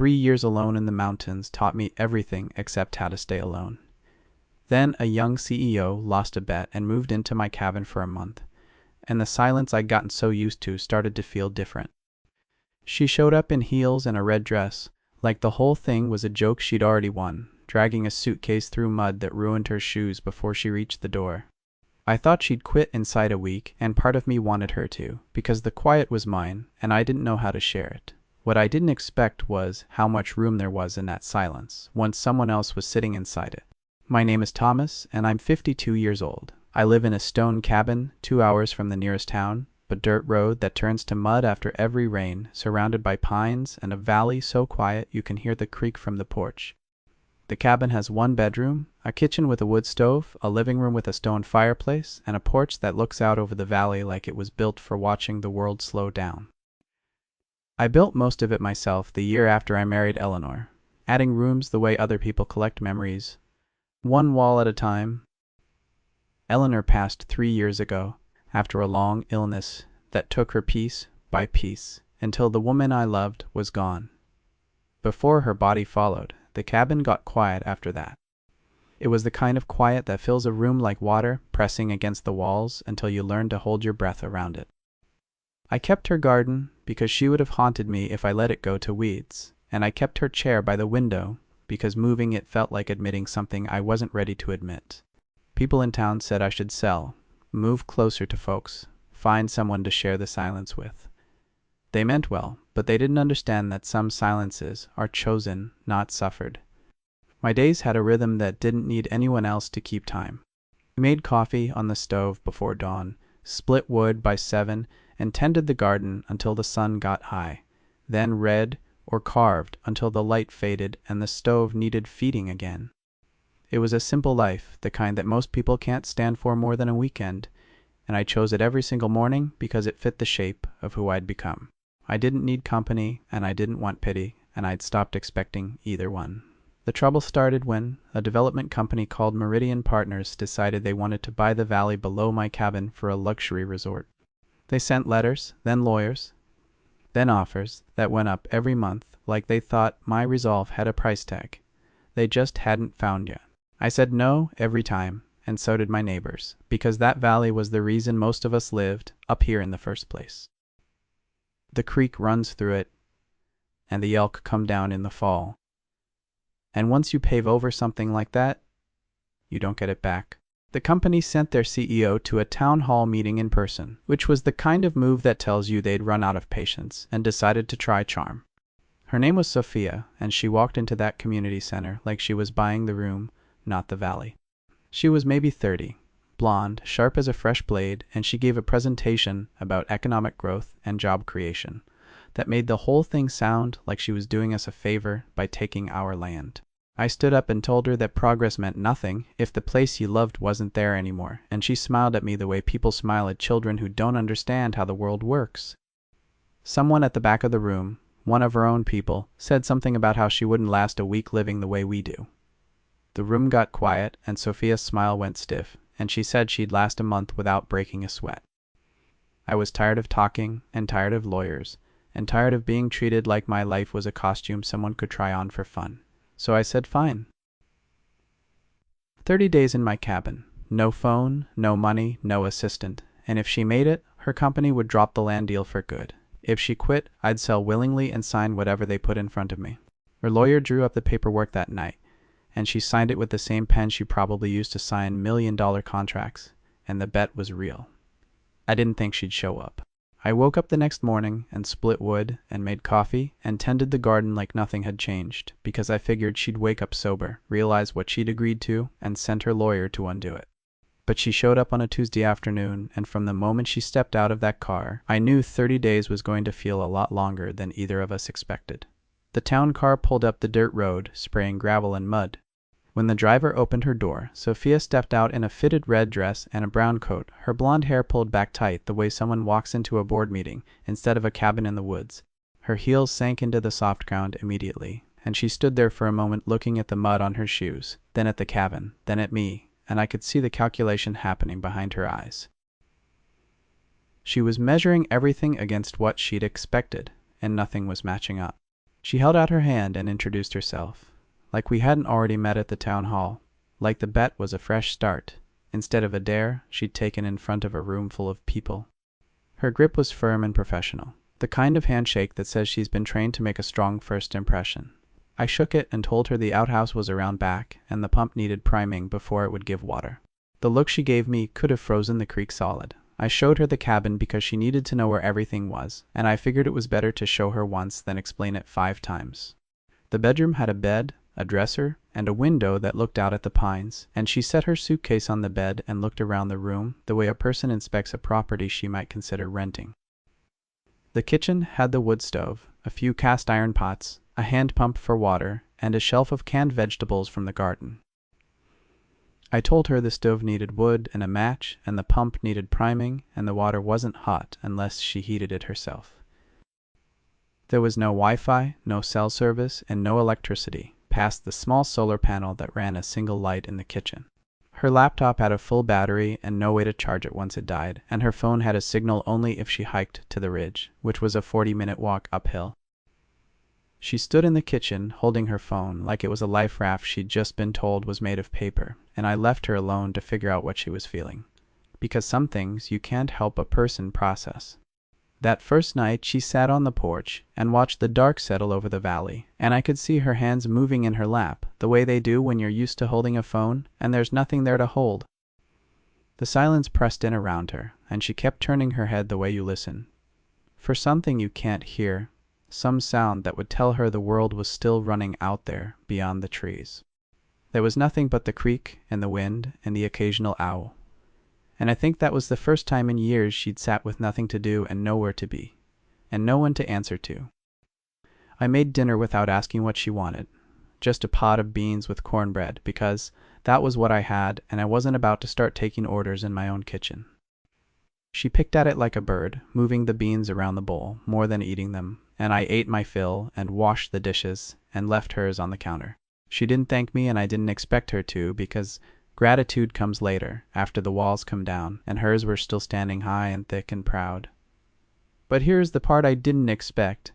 3 years alone in the mountains taught me everything except how to stay alone. Then a young CEO lost a bet and moved into my cabin for a month, and the silence I'd gotten so used to started to feel different. She showed up in heels and a red dress, like the whole thing was a joke she'd already won, dragging a suitcase through mud that ruined her shoes before she reached the door. I thought she'd quit inside a week, and part of me wanted her to, because the quiet was mine, and I didn't know how to share it. What I didn't expect was how much room there was in that silence, once someone else was sitting inside it. My name is Thomas, and I'm 52 years old. I live in a stone cabin 2 hours from the nearest town, a dirt road that turns to mud after every rain, surrounded by pines and a valley so quiet you can hear the creek from the porch. The cabin has one bedroom, a kitchen with a wood stove, a living room with a stone fireplace, and a porch that looks out over the valley like it was built for watching the world slow down. I built most of it myself the year after I married Eleanor, adding rooms the way other people collect memories, one wall at a time. Eleanor passed 3 years ago, after a long illness that took her piece by piece until the woman I loved was gone. Before her body followed, the cabin got quiet after that. It was the kind of quiet that fills a room like water pressing against the walls until you learn to hold your breath around it. I kept her garden because she would have haunted me if I let it go to weeds, and I kept her chair by the window because moving it felt like admitting something I wasn't ready to admit. People in town said I should sell, move closer to folks, find someone to share the silence with. They meant well, but they didn't understand that some silences are chosen, not suffered. My days had a rhythm that didn't need anyone else to keep time. We made coffee on the stove before dawn, split wood by 7, and tended the garden until the sun got high, then read or carved until the light faded and the stove needed feeding again. It was a simple life, the kind that most people can't stand for more than a weekend, and I chose it every single morning because it fit the shape of who I'd become. I didn't need company, and I didn't want pity, and I'd stopped expecting either one. The trouble started when a development company called Meridian Partners decided they wanted to buy the valley below my cabin for a luxury resort. They sent letters, then lawyers, then offers that went up every month like they thought my resolve had a price tag they just hadn't found yet. I said no every time, and so did my neighbors, because that valley was the reason most of us lived up here in the first place. The creek runs through it, and the elk come down in the fall. And once you pave over something like that, you don't get it back. The company sent their CEO to a town hall meeting in person, which was the kind of move that tells you they'd run out of patience and decided to try charm. Her name was Sophia, and she walked into that community center like she was buying the room, not the valley. She was maybe 30, blonde, sharp as a fresh blade, and she gave a presentation about economic growth and job creation that made the whole thing sound like she was doing us a favor by taking our land. I stood up and told her that progress meant nothing if the place you loved wasn't there anymore, and she smiled at me the way people smile at children who don't understand how the world works. Someone at the back of the room, one of her own people, said something about how she wouldn't last a week living the way we do. The room got quiet, and Sophia's smile went stiff, and she said she'd last a month without breaking a sweat. I was tired of talking, and tired of lawyers, and tired of being treated like my life was a costume someone could try on for fun. So I said fine. 30 days in my cabin. No phone, no money, no assistant. And if she made it, her company would drop the land deal for good. If she quit, I'd sell willingly and sign whatever they put in front of me. Her lawyer drew up the paperwork that night, and she signed it with the same pen she probably used to sign million-dollar contracts, and the bet was real. I didn't think she'd show up. I woke up the next morning and split wood and made coffee and tended the garden like nothing had changed, because I figured she'd wake up sober, realize what she'd agreed to, and send her lawyer to undo it. But she showed up on a Tuesday afternoon, and from the moment she stepped out of that car, I knew 30 days was going to feel a lot longer than either of us expected. The town car pulled up the dirt road, spraying gravel and mud. When the driver opened her door, Sophia stepped out in a fitted red dress and a brown coat, her blonde hair pulled back tight the way someone walks into a board meeting instead of a cabin in the woods. Her heels sank into the soft ground immediately, and she stood there for a moment looking at the mud on her shoes, then at the cabin, then at me, and I could see the calculation happening behind her eyes. She was measuring everything against what she'd expected, and nothing was matching up. She held out her hand and introduced herself, like we hadn't already met at the town hall, like the bet was a fresh start, instead of a dare she'd taken in front of a room full of people. Her grip was firm and professional, the kind of handshake that says she's been trained to make a strong first impression. I shook it and told her the outhouse was around back and the pump needed priming before it would give water. The look she gave me could have frozen the creek solid. I showed her the cabin because she needed to know where everything was, and I figured it was better to show her once than explain it 5 times. The bedroom had a bed, a dresser, and a window that looked out at the pines, and she set her suitcase on the bed and looked around the room the way a person inspects a property she might consider renting. The kitchen had the wood stove, a few cast iron pots, a hand pump for water, and a shelf of canned vegetables from the garden. I told her the stove needed wood and a match, and the pump needed priming, and the water wasn't hot unless she heated it herself. There was no Wi-Fi, no cell service, and no electricity past the small solar panel that ran a single light in the kitchen. Her laptop had a full battery and no way to charge it once it died, and her phone had a signal only if she hiked to the ridge, which was a 40-minute walk uphill. She stood in the kitchen holding her phone like it was a life raft she'd just been told was made of paper, and I left her alone to figure out what she was feeling. Because some things you can't help a person process. That first night she sat on the porch and watched the dark settle over the valley, and I could see her hands moving in her lap, the way they do when you're used to holding a phone and there's nothing there to hold. The silence pressed in around her, and she kept turning her head the way you listen for something you can't hear, some sound that would tell her the world was still running out there beyond the trees. There was nothing but the creek and the wind and the occasional owl. And I think that was the first time in years she'd sat with nothing to do and nowhere to be, and no one to answer to. I made dinner without asking what she wanted, just a pot of beans with cornbread, because that was what I had and I wasn't about to start taking orders in my own kitchen. She picked at it like a bird, moving the beans around the bowl more than eating them, and I ate my fill and washed the dishes and left hers on the counter. She didn't thank me and I didn't expect her to, because gratitude comes later, after the walls come down, and hers were still standing high and thick and proud. But here's the part I didn't expect.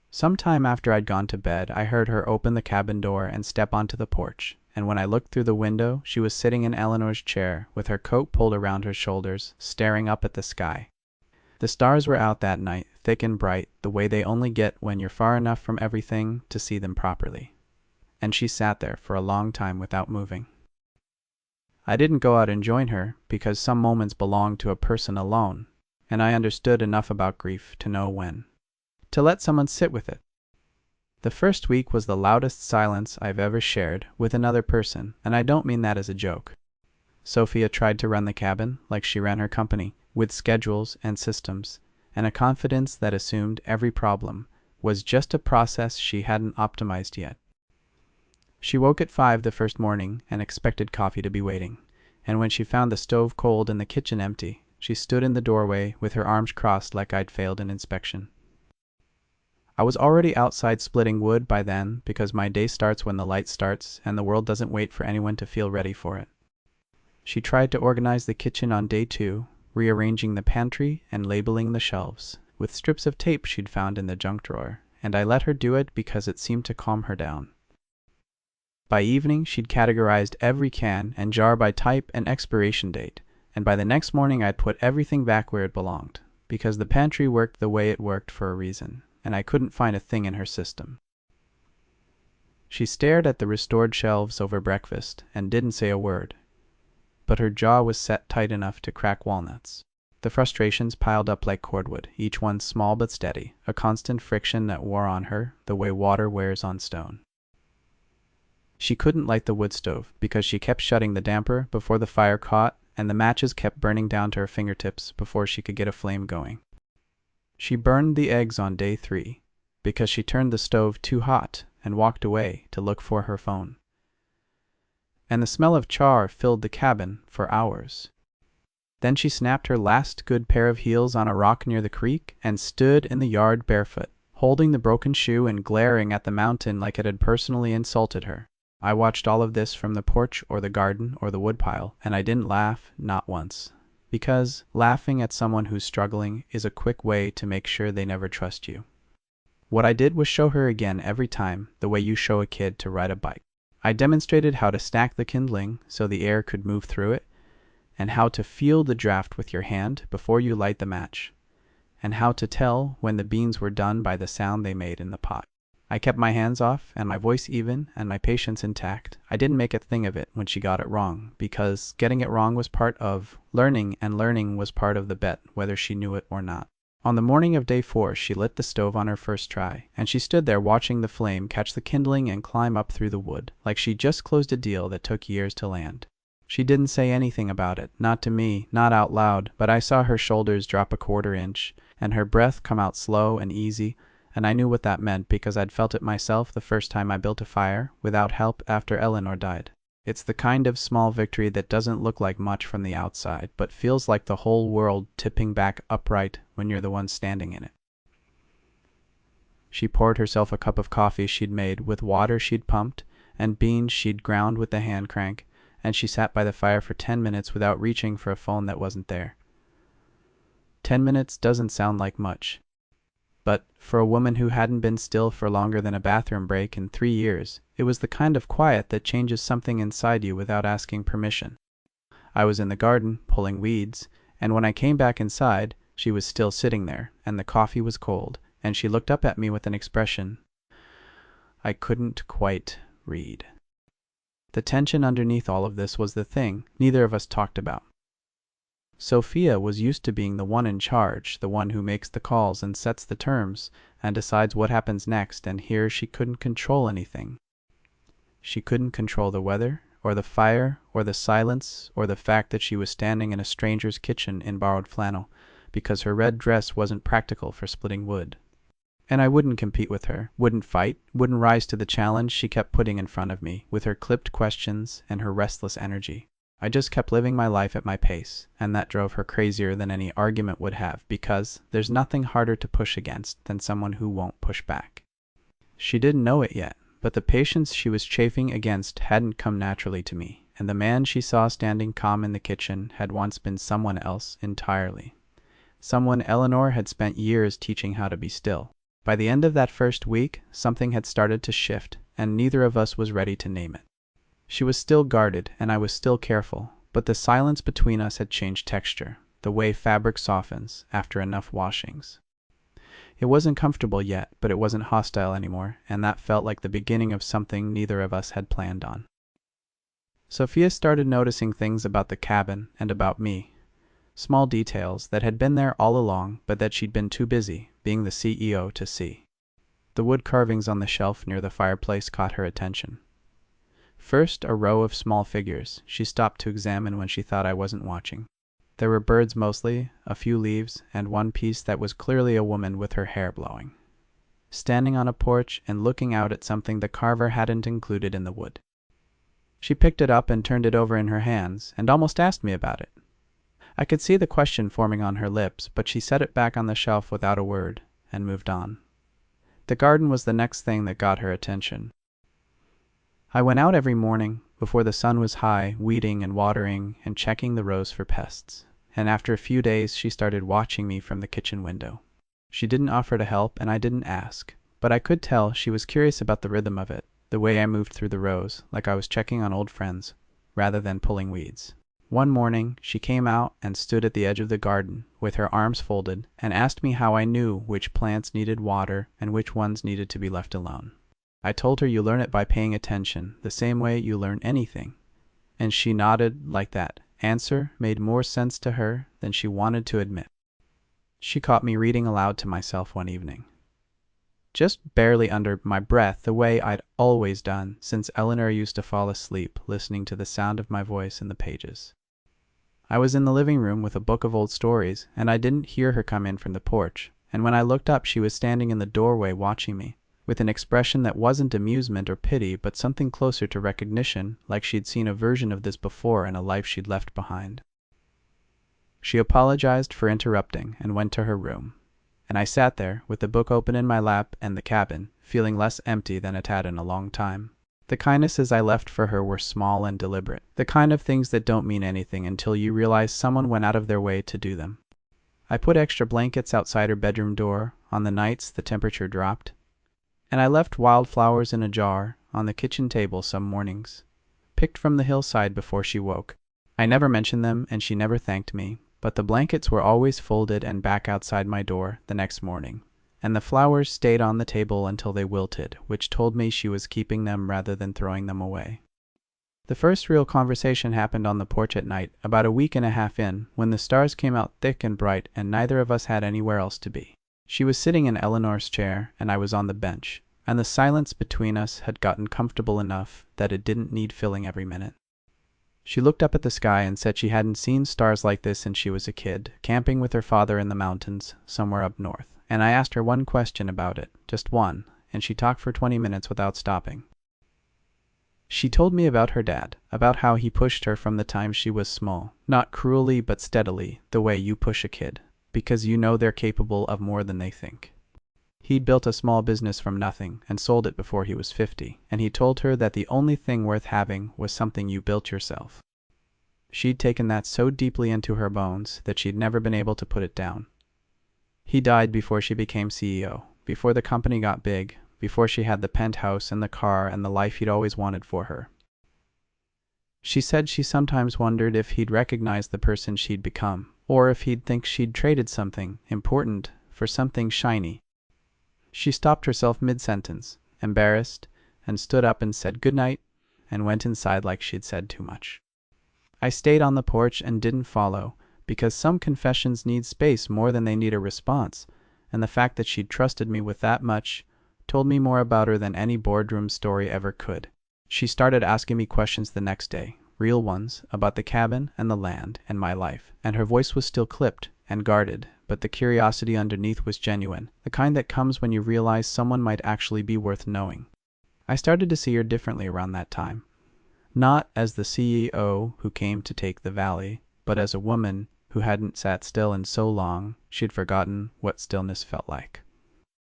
Sometime after I'd gone to bed, I heard her open the cabin door and step onto the porch, and when I looked through the window, she was sitting in Eleanor's chair, with her coat pulled around her shoulders, staring up at the sky. The stars were out that night, thick and bright, the way they only get when you're far enough from everything to see them properly. And she sat there for a long time without moving. I didn't go out and join her, because some moments belong to a person alone, and I understood enough about grief to know when to let someone sit with it. The first week was the loudest silence I've ever shared with another person, and I don't mean that as a joke. Sophia tried to run the cabin like she ran her company, with schedules and systems, and a confidence that assumed every problem was just a process she hadn't optimized yet. She woke at 5 the first morning and expected coffee to be waiting, and when she found the stove cold and the kitchen empty, she stood in the doorway with her arms crossed like I'd failed an inspection. I was already outside splitting wood by then, because my day starts when the light starts and the world doesn't wait for anyone to feel ready for it. She tried to organize the kitchen on day 2, rearranging the pantry and labeling the shelves with strips of tape she'd found in the junk drawer, and I let her do it because it seemed to calm her down. By evening, she'd categorized every can and jar by type and expiration date, and by the next morning I'd put everything back where it belonged, because the pantry worked the way it worked for a reason, and I couldn't find a thing in her system. She stared at the restored shelves over breakfast and didn't say a word, but her jaw was set tight enough to crack walnuts. The frustrations piled up like cordwood, each one small but steady, a constant friction that wore on her the way water wears on stone. She couldn't light the wood stove because she kept shutting the damper before the fire caught, and the matches kept burning down to her fingertips before she could get a flame going. She burned the eggs on day 3 because she turned the stove too hot and walked away to look for her phone. And the smell of char filled the cabin for hours. Then she snapped her last good pair of heels on a rock near the creek and stood in the yard barefoot, holding the broken shoe and glaring at the mountain like it had personally insulted her. I watched all of this from the porch or the garden or the woodpile, and I didn't laugh, not once. Because laughing at someone who's struggling is a quick way to make sure they never trust you. What I did was show her again every time, the way you show a kid to ride a bike. I demonstrated how to stack the kindling so the air could move through it, and how to feel the draft with your hand before you light the match, and how to tell when the beans were done by the sound they made in the pot. I kept my hands off and my voice even and my patience intact. I didn't make a thing of it when she got it wrong, because getting it wrong was part of learning, and learning was part of the bet, whether she knew it or not. On the morning of day 4, she lit the stove on her first try, and she stood there watching the flame catch the kindling and climb up through the wood, like she'd just closed a deal that took years to land. She didn't say anything about it, not to me, not out loud, but I saw her shoulders drop a quarter inch, and her breath come out slow and easy, and I knew what that meant because I'd felt it myself the first time I built a fire without help after Eleanor died. It's the kind of small victory that doesn't look like much from the outside, but feels like the whole world tipping back upright when you're the one standing in it. She poured herself a cup of coffee she'd made with water she'd pumped and beans she'd ground with the hand crank, and she sat by the fire for 10 minutes without reaching for a phone that wasn't there. 10 minutes doesn't sound like much, but for a woman who hadn't been still for longer than a bathroom break in 3 years, it was the kind of quiet that changes something inside you without asking permission. I was in the garden, pulling weeds, and when I came back inside, she was still sitting there, and the coffee was cold, and she looked up at me with an expression I couldn't quite read. The tension underneath all of this was the thing neither of us talked about. Sophia was used to being the one in charge, the one who makes the calls and sets the terms and decides what happens next, and here she couldn't control anything. She couldn't control the weather, or the fire, or the silence, or the fact that she was standing in a stranger's kitchen in borrowed flannel, because her red dress wasn't practical for splitting wood. And I wouldn't compete with her, wouldn't fight, wouldn't rise to the challenge she kept putting in front of me, with her clipped questions and her restless energy. I just kept living my life at my pace, and that drove her crazier than any argument would have, because there's nothing harder to push against than someone who won't push back. She didn't know it yet, but the patience she was chafing against hadn't come naturally to me, and the man she saw standing calm in the kitchen had once been someone else entirely. Someone Eleanor had spent years teaching how to be still. By the end of that first week, something had started to shift, and neither of us was ready to name it. She was still guarded, and I was still careful, but the silence between us had changed texture, the way fabric softens after enough washings. It wasn't comfortable yet, but it wasn't hostile anymore, and that felt like the beginning of something neither of us had planned on. Sophia started noticing things about the cabin and about me. Small details that had been there all along, but that she'd been too busy, being the CEO, to see. The wood carvings on the shelf near the fireplace caught her attention. First, a row of small figures she stopped to examine when she thought I wasn't watching. There were birds mostly, a few leaves, and one piece that was clearly a woman with her hair blowing, standing on a porch and looking out at something the carver hadn't included in the wood. She picked it up and turned it over in her hands, and almost asked me about it. I could see the question forming on her lips, but she set it back on the shelf without a word, and moved on. The garden was the next thing that got her attention. I went out every morning, before the sun was high, weeding and watering and checking the rows for pests, and after a few days she started watching me from the kitchen window. She didn't offer to help, and I didn't ask, but I could tell she was curious about the rhythm of it, the way I moved through the rows, like I was checking on old friends, rather than pulling weeds. One morning, she came out and stood at the edge of the garden, with her arms folded, and asked me how I knew which plants needed water and which ones needed to be left alone. I told her you learn it by paying attention, the same way you learn anything. And she nodded like that answer made more sense to her than she wanted to admit. She caught me reading aloud to myself one evening, just barely under my breath, the way I'd always done since Eleanor used to fall asleep listening to the sound of my voice in the pages. I was in the living room with a book of old stories, and I didn't hear her come in from the porch, and when I looked up she was standing in the doorway watching me, with an expression that wasn't amusement or pity, but something closer to recognition, like she'd seen a version of this before in a life she'd left behind. She apologized for interrupting and went to her room, and I sat there, with the book open in my lap and the cabin, feeling less empty than it had in a long time. The kindnesses I left for her were small and deliberate, the kind of things that don't mean anything until you realize someone went out of their way to do them. I put extra blankets outside her bedroom door on the nights the temperature dropped, and I left wildflowers in a jar on the kitchen table some mornings, picked from the hillside before she woke. I never mentioned them and she never thanked me, but the blankets were always folded and back outside my door the next morning, and the flowers stayed on the table until they wilted, which told me she was keeping them rather than throwing them away. The first real conversation happened on the porch at night, about a week and a half in, when the stars came out thick and bright and neither of us had anywhere else to be. She was sitting in Eleanor's chair and I was on the bench, and the silence between us had gotten comfortable enough that it didn't need filling every minute. She looked up at the sky and said she hadn't seen stars like this since she was a kid, camping with her father in the mountains somewhere up north. And I asked her one question about it, just one, and she talked for 20 minutes without stopping. She told me about her dad, about how he pushed her from the time she was small, not cruelly but steadily, the way you push a kid, because you know they're capable of more than they think. He'd built a small business from nothing and sold it before he was 50, and he told her that the only thing worth having was something you built yourself. She'd taken that so deeply into her bones that she'd never been able to put it down. He died before she became CEO, before the company got big, before she had the penthouse and the car and the life he'd always wanted for her. She said she sometimes wondered if he'd recognize the person she'd become, or if he'd think she'd traded something important for something shiny. She stopped herself mid-sentence, embarrassed, and stood up and said goodnight, and went inside like she'd said too much. I stayed on the porch and didn't follow, because some confessions need space more than they need a response, and the fact that she'd trusted me with that much told me more about her than any boardroom story ever could. She started asking me questions the next day, real ones, about the cabin and the land and my life, and her voice was still clipped and guarded, but the curiosity underneath was genuine, the kind that comes when you realize someone might actually be worth knowing. I started to see her differently around that time. Not as the CEO who came to take the valley, but as a woman who hadn't sat still in so long she'd forgotten what stillness felt like.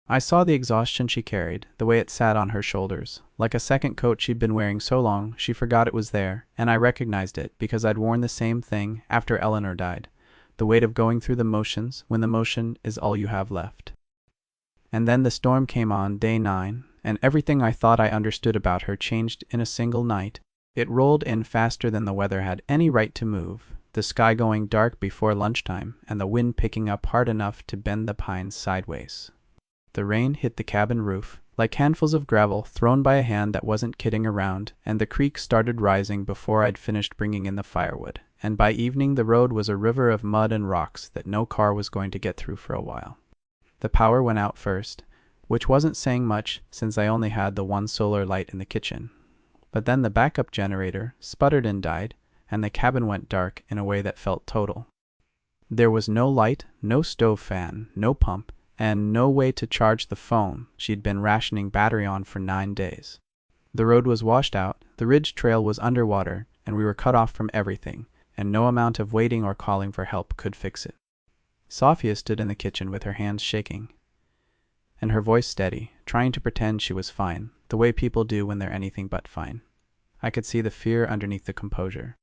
I saw the exhaustion she carried, the way it sat on her shoulders, like a second coat she'd been wearing so long she forgot it was there, and I recognized it because I'd worn the same thing after Eleanor died, the weight of going through the motions when the motion is all you have left. And then the storm came on day 9, and everything I thought I understood about her changed in a single night. It rolled in faster than the weather had any right to move, the sky going dark before lunchtime, and the wind picking up hard enough to bend the pines sideways. The rain hit the cabin roof, like handfuls of gravel thrown by a hand that wasn't kidding around, and the creek started rising before I'd finished bringing in the firewood, and by evening the road was a river of mud and rocks that no car was going to get through for a while. The power went out first, which wasn't saying much since I only had the one solar light in the kitchen. But then the backup generator sputtered and died, and the cabin went dark in a way that felt total. There was no light, no stove fan, no pump, and no way to charge the phone she'd been rationing battery on for 9 days. The road was washed out, the ridge trail was underwater, and we were cut off from everything, and no amount of waiting or calling for help could fix it. Sophia stood in the kitchen with her hands shaking, and her voice steady, trying to pretend she was fine, the way people do when they're anything but fine. I could see the fear underneath the composure.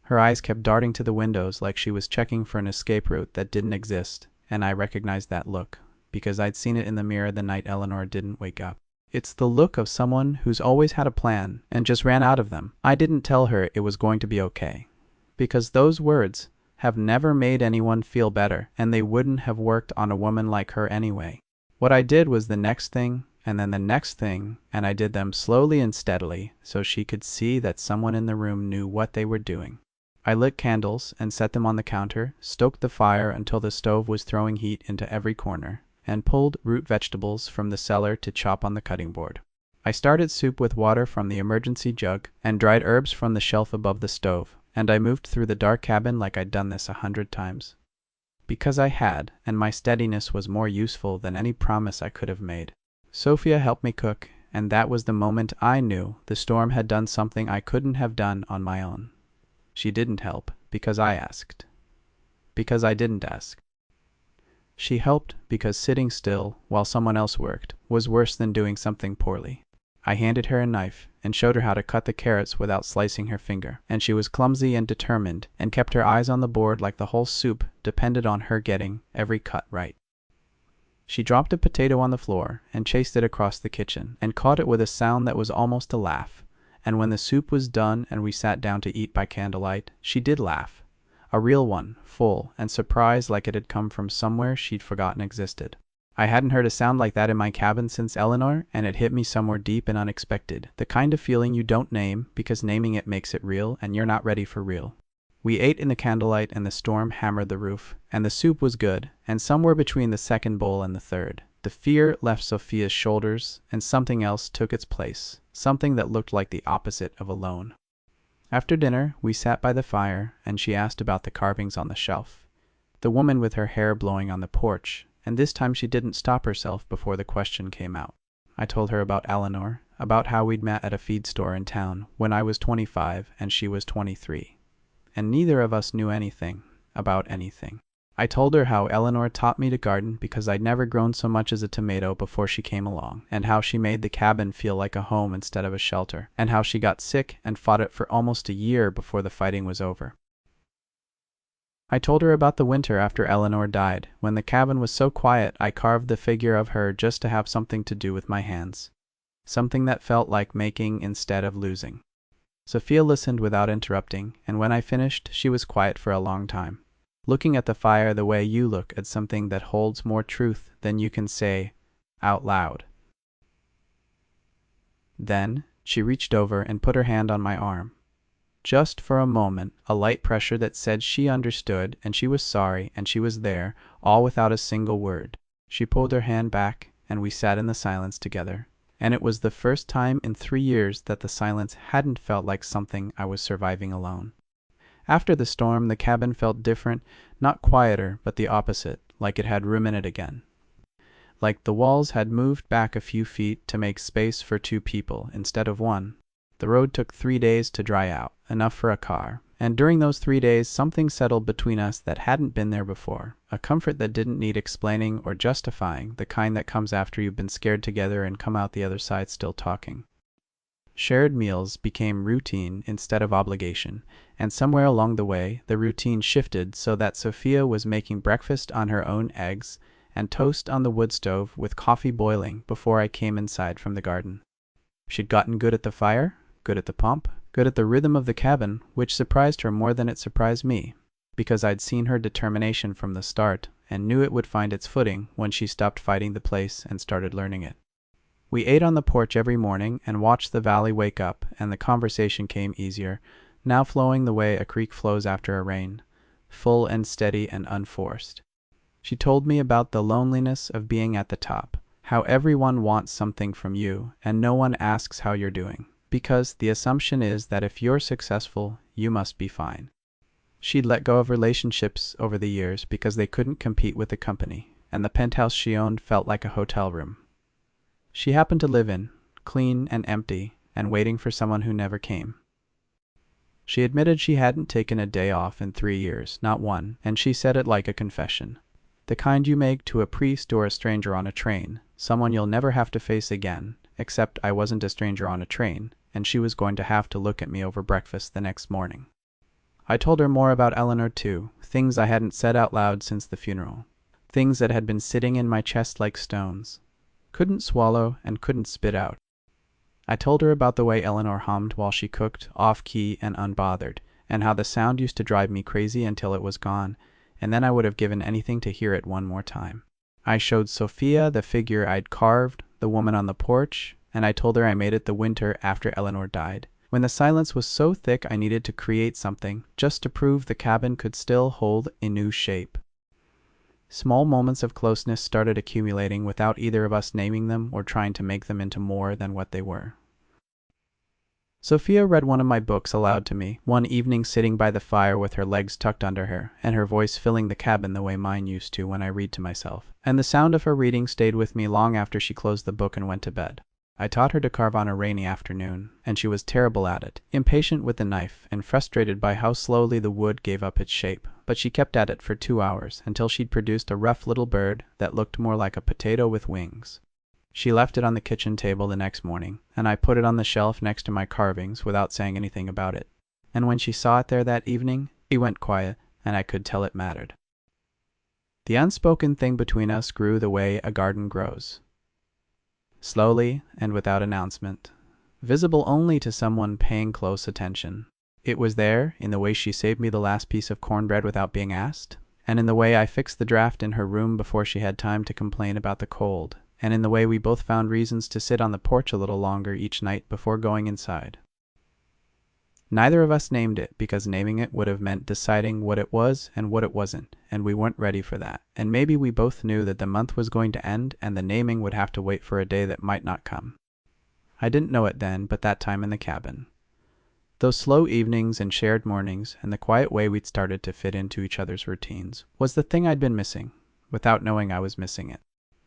Her eyes kept darting to the windows like she was checking for an escape route that didn't exist, and I recognized that look, because I'd seen it in the mirror the night Eleanor didn't wake up. It's the look of someone who's always had a plan and just ran out of them. I didn't tell her it was going to be okay, because those words have never made anyone feel better, and they wouldn't have worked on a woman like her anyway. What I did was the next thing, and then the next thing, and I did them slowly and steadily so she could see that someone in the room knew what they were doing. I lit candles and set them on the counter, stoked the fire until the stove was throwing heat into every corner, and pulled root vegetables from the cellar to chop on the cutting board. I started soup with water from the emergency jug and dried herbs from the shelf above the stove, and I moved through the dark cabin like I'd done this 100 times. Because I had, and my steadiness was more useful than any promise I could have made. Sophia helped me cook, and that was the moment I knew the storm had done something I couldn't have done on my own. She didn't help because I asked. Because I didn't ask. She helped because sitting still while someone else worked was worse than doing something poorly. I handed her a knife and showed her how to cut the carrots without slicing her finger, and she was clumsy and determined and kept her eyes on the board like the whole soup depended on her getting every cut right. She dropped a potato on the floor and chased it across the kitchen and caught it with a sound that was almost a laugh. And when the soup was done and we sat down to eat by candlelight, she did laugh. A real one, full and surprised like it had come from somewhere she'd forgotten existed. I hadn't heard a sound like that in my cabin since Eleanor, and it hit me somewhere deep and unexpected. The kind of feeling you don't name because naming it makes it real and you're not ready for real. We ate in the candlelight and the storm hammered the roof, and the soup was good, and somewhere between the second bowl and the third, the fear left Sophia's shoulders and something else took its place, something that looked like the opposite of alone. After dinner, we sat by the fire and she asked about the carvings on the shelf, the woman with her hair blowing on the porch, and this time she didn't stop herself before the question came out. I told her about Eleanor, about how we'd met at a feed store in town when I was 25 and she was 23. And neither of us knew anything about anything. I told her how Eleanor taught me to garden because I'd never grown so much as a tomato before she came along, and how she made the cabin feel like a home instead of a shelter, and how she got sick and fought it for almost a year before the fighting was over. I told her about the winter after Eleanor died, when the cabin was so quiet I carved the figure of her just to have something to do with my hands, something that felt like making instead of losing. Sophia listened without interrupting, and when I finished, she was quiet for a long time, looking at the fire the way you look at something that holds more truth than you can say out loud. Then she reached over and put her hand on my arm. Just for a moment, a light pressure that said she understood and she was sorry and she was there, all without a single word. She pulled her hand back, and we sat in the silence together. And it was the first time in 3 years that the silence hadn't felt like something I was surviving alone. After the storm, the cabin felt different, not quieter, but the opposite, like it had room in it again. Like the walls had moved back a few feet to make space for 2 people instead of 1. The road took 3 days to dry out, enough for a car. And during those 3 days, something settled between us that hadn't been there before. A comfort that didn't need explaining or justifying, the kind that comes after you've been scared together and come out the other side still talking. Shared meals became routine instead of obligation, and somewhere along the way, the routine shifted so that Sophia was making breakfast on her own eggs and toast on the wood stove with coffee boiling before I came inside from the garden. She'd gotten good at the fire, good at the pump, good at the rhythm of the cabin, which surprised her more than it surprised me, because I'd seen her determination from the start and knew it would find its footing when she stopped fighting the place and started learning it. We ate on the porch every morning and watched the valley wake up, and the conversation came easier, now flowing the way a creek flows after a rain, full and steady and unforced. She told me about the loneliness of being at the top, how everyone wants something from you and no one asks how you're doing, because the assumption is that if you're successful, you must be fine. She'd let go of relationships over the years because they couldn't compete with the company, and the penthouse she owned felt like a hotel room she happened to live in, clean and empty, and waiting for someone who never came. She admitted she hadn't taken a day off in 3 years, not one, and she said it like a confession. The kind you make to a priest or a stranger on a train, someone you'll never have to face again, except I wasn't a stranger on a train, and she was going to have to look at me over breakfast the next morning. I told her more about Eleanor too, things I hadn't said out loud since the funeral, things that had been sitting in my chest like stones, couldn't swallow and couldn't spit out. I told her about the way Eleanor hummed while she cooked, off-key and unbothered, and how the sound used to drive me crazy until it was gone, and then I would have given anything to hear it one more time. I showed Sophia the figure I'd carved, the woman on the porch, and I told her I made it the winter after Eleanor died, when the silence was so thick I needed to create something, just to prove the cabin could still hold a new shape. Small moments of closeness started accumulating without either of us naming them or trying to make them into more than what they were. Sophia read one of my books aloud to me, one evening sitting by the fire with her legs tucked under her, and her voice filling the cabin the way mine used to when I read to myself. And the sound of her reading stayed with me long after she closed the book and went to bed. I taught her to carve on a rainy afternoon, and she was terrible at it, impatient with the knife and frustrated by how slowly the wood gave up its shape. But she kept at it for 2 hours, until she'd produced a rough little bird that looked more like a potato with wings. She left it on the kitchen table the next morning, and I put it on the shelf next to my carvings without saying anything about it. And when she saw it there that evening, it went quiet, and I could tell it mattered. The unspoken thing between us grew the way a garden grows. Slowly and without announcement, visible only to someone paying close attention. It was there in the way she saved me the last piece of cornbread without being asked, and in the way I fixed the draft in her room before she had time to complain about the cold, and in the way we both found reasons to sit on the porch a little longer each night before going inside. Neither of us named it because naming it would have meant deciding what it was and what it wasn't, and we weren't ready for that. And maybe we both knew that the month was going to end and the naming would have to wait for a day that might not come. I didn't know it then, but that time in the cabin. Those slow evenings and shared mornings and the quiet way we'd started to fit into each other's routines was the thing I'd been missing, without knowing I was missing it.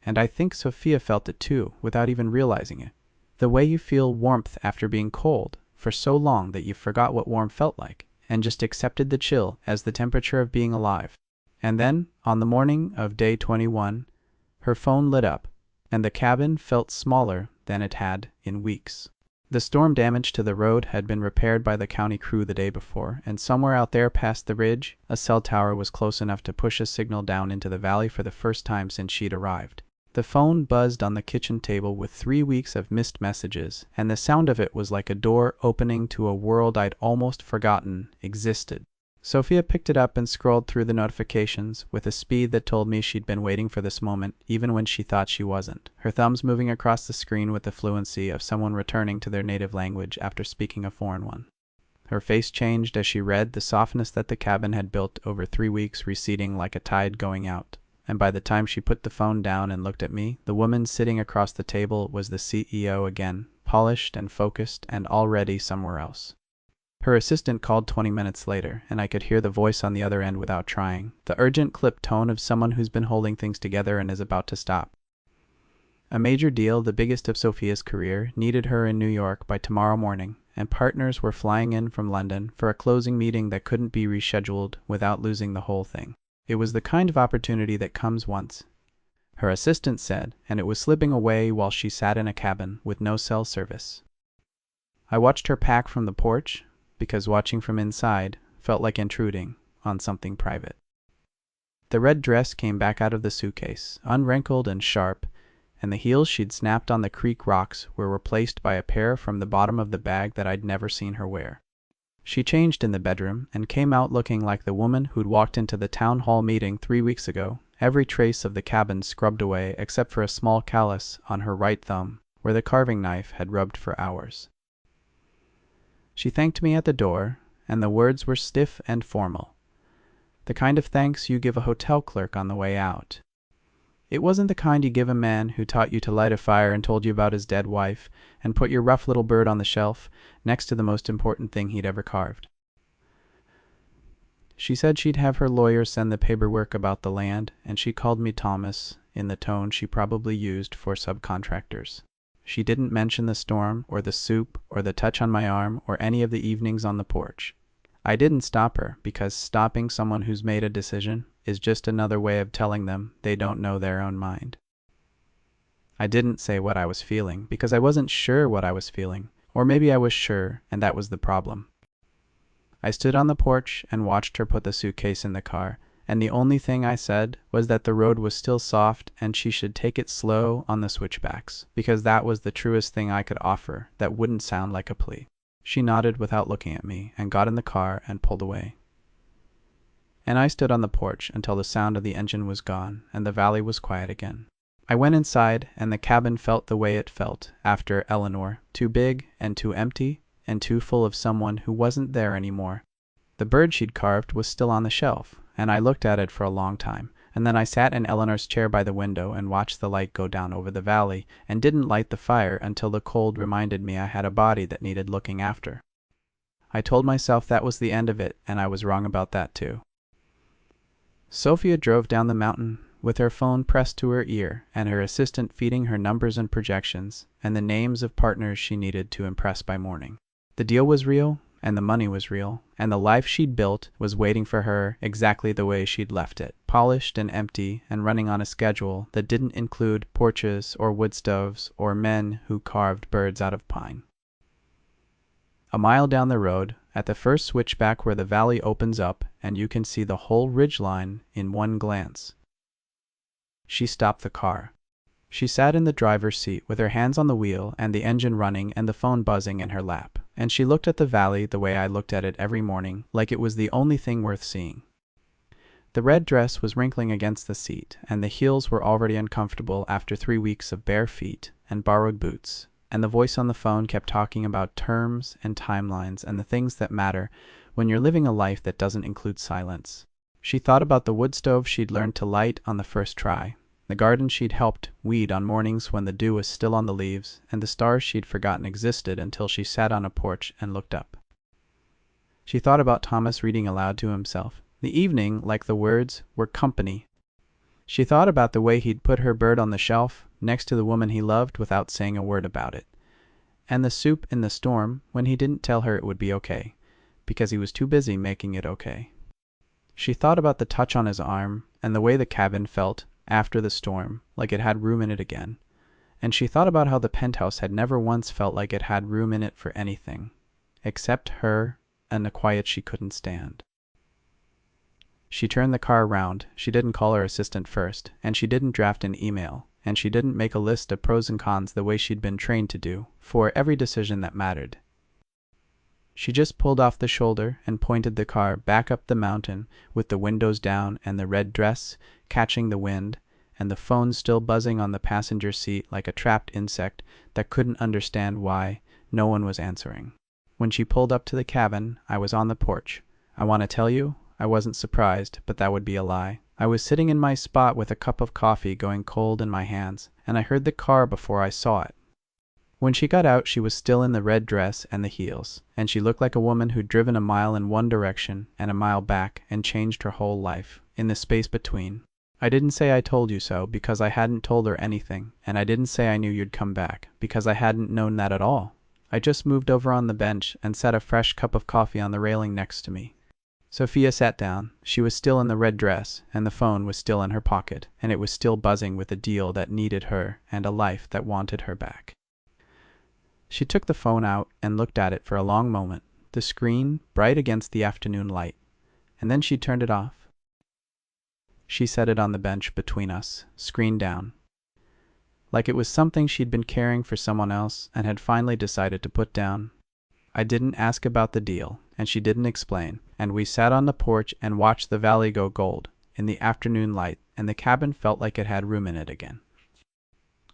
And I think Sophia felt it too, without even realizing it. The way you feel warmth after being cold for so long that you forgot what warm felt like, and just accepted the chill as the temperature of being alive. And then, on the morning of day 21, her phone lit up, and the cabin felt smaller than it had in weeks. The storm damage to the road had been repaired by the county crew the day before, and somewhere out there past the ridge, a cell tower was close enough to push a signal down into the valley for the first time since she'd arrived. The phone buzzed on the kitchen table with 3 weeks of missed messages, and the sound of it was like a door opening to a world I'd almost forgotten existed. Sophia picked it up and scrolled through the notifications with a speed that told me she'd been waiting for this moment, even when she thought she wasn't, her thumbs moving across the screen with the fluency of someone returning to their native language after speaking a foreign one. Her face changed as she read, the softness that the cabin had built over 3 weeks receding like a tide going out. And by the time she put the phone down and looked at me, the woman sitting across the table was the CEO again, polished and focused and already somewhere else. Her assistant called 20 minutes later, and I could hear the voice on the other end without trying, the urgent clipped tone of someone who's been holding things together and is about to stop. A major deal, the biggest of Sophia's career, needed her in New York by tomorrow morning, and partners were flying in from London for a closing meeting that couldn't be rescheduled without losing the whole thing. It was the kind of opportunity that comes once, her assistant said, and it was slipping away while she sat in a cabin with no cell service. I watched her pack from the porch, because watching from inside felt like intruding on something private. The red dress came back out of the suitcase, unwrinkled and sharp, and the heels she'd snapped on the creek rocks were replaced by a pair from the bottom of the bag that I'd never seen her wear. She changed in the bedroom and came out looking like the woman who'd walked into the town hall meeting 3 weeks ago, every trace of the cabin scrubbed away except for a small callus on her right thumb where the carving knife had rubbed for hours. She thanked me at the door, and the words were stiff and formal, the kind of thanks you give a hotel clerk on the way out. It wasn't the kind you give a man who taught you to light a fire and told you about his dead wife and put your rough little bird on the shelf next to the most important thing he'd ever carved. She said she'd have her lawyer send the paperwork about the land, and she called me Thomas in the tone she probably used for subcontractors. She didn't mention the storm or the soup or the touch on my arm or any of the evenings on the porch. I didn't stop her because stopping someone who's made a decision is just another way of telling them they don't know their own mind. I didn't say what I was feeling because I wasn't sure what I was feeling, or maybe I was sure and that was the problem. I stood on the porch and watched her put the suitcase in the car, and the only thing I said was that the road was still soft and she should take it slow on the switchbacks, because that was the truest thing I could offer that wouldn't sound like a plea. She nodded without looking at me and got in the car and pulled away. And I stood on the porch until the sound of the engine was gone and the valley was quiet again. I went inside and the cabin felt the way it felt after Eleanor, too big and too empty and too full of someone who wasn't there anymore. The bird she'd carved was still on the shelf, and I looked at it for a long time, and then I sat in Eleanor's chair by the window and watched the light go down over the valley, and didn't light the fire until the cold reminded me I had a body that needed looking after. I told myself that was the end of it, and I was wrong about that too. Sophia drove down the mountain with her phone pressed to her ear and her assistant feeding her numbers and projections and the names of partners she needed to impress by morning. The deal was real, and the money was real, and the life she'd built was waiting for her exactly the way she'd left it, polished and empty and running on a schedule that didn't include porches or wood stoves or men who carved birds out of pine. A mile down the road, at the first switchback where the valley opens up and you can see the whole ridgeline in one glance, she stopped the car. She sat in the driver's seat with her hands on the wheel and the engine running and the phone buzzing in her lap, and she looked at the valley the way I looked at it every morning, like it was the only thing worth seeing. The red dress was wrinkling against the seat, and the heels were already uncomfortable after 3 weeks of bare feet and borrowed boots, and the voice on the phone kept talking about terms and timelines and the things that matter when you're living a life that doesn't include silence. She thought about the wood stove she'd learned to light on the first try, the garden she'd helped weed on mornings when the dew was still on the leaves, and the stars she'd forgotten existed until she sat on a porch and looked up. She thought about Thomas reading aloud to himself. The evening, like the words, were company. She thought about the way he'd put her bird on the shelf next to the woman he loved without saying a word about it, and the soup in the storm when he didn't tell her it would be okay, because he was too busy making it okay. She thought about the touch on his arm and the way the cabin felt after the storm, like it had room in it again, and she thought about how the penthouse had never once felt like it had room in it for anything, except her and the quiet she couldn't stand. She turned the car around. She didn't call her assistant first, and she didn't draft an email, and she didn't make a list of pros and cons the way she'd been trained to do for every decision that mattered. She just pulled off the shoulder and pointed the car back up the mountain with the windows down and the red dress catching the wind and the phone still buzzing on the passenger seat like a trapped insect that couldn't understand why no one was answering. When she pulled up to the cabin, I was on the porch. I want to tell you, I wasn't surprised, but that would be a lie. I was sitting in my spot with a cup of coffee going cold in my hands, and I heard the car before I saw it. When she got out, she was still in the red dress and the heels, and she looked like a woman who'd driven a mile in one direction and a mile back and changed her whole life in the space between. I didn't say I told you so because I hadn't told her anything, and I didn't say I knew you'd come back because I hadn't known that at all. I just moved over on the bench and set a fresh cup of coffee on the railing next to me. Sophia sat down. She was still in the red dress, and the phone was still in her pocket, and it was still buzzing with a deal that needed her and a life that wanted her back. She took the phone out and looked at it for a long moment, the screen bright against the afternoon light, and then she turned it off. She set it on the bench between us, screen down, like it was something she'd been carrying for someone else and had finally decided to put down. I didn't ask about the deal, and she didn't explain, and we sat on the porch and watched the valley go gold in the afternoon light, and the cabin felt like it had room in it again.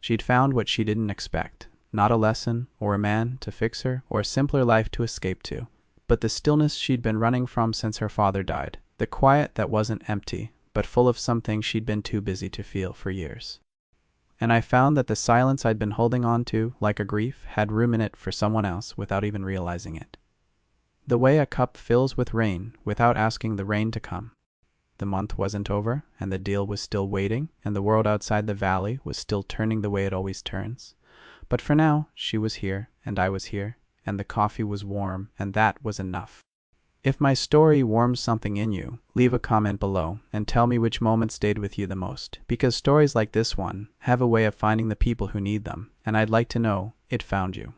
She'd found what she didn't expect. Not a lesson, or a man to fix her, or a simpler life to escape to, but the stillness she'd been running from since her father died, the quiet that wasn't empty, but full of something she'd been too busy to feel for years. And I found that the silence I'd been holding on to, like a grief, had room in it for someone else without even realizing it. The way a cup fills with rain without asking the rain to come. The month wasn't over, and the deal was still waiting, and the world outside the valley was still turning the way it always turns. But for now, she was here, and I was here, and the coffee was warm, and that was enough. If my story warms something in you, leave a comment below and tell me which moment stayed with you the most, because stories like this one have a way of finding the people who need them, and I'd like to know it found you.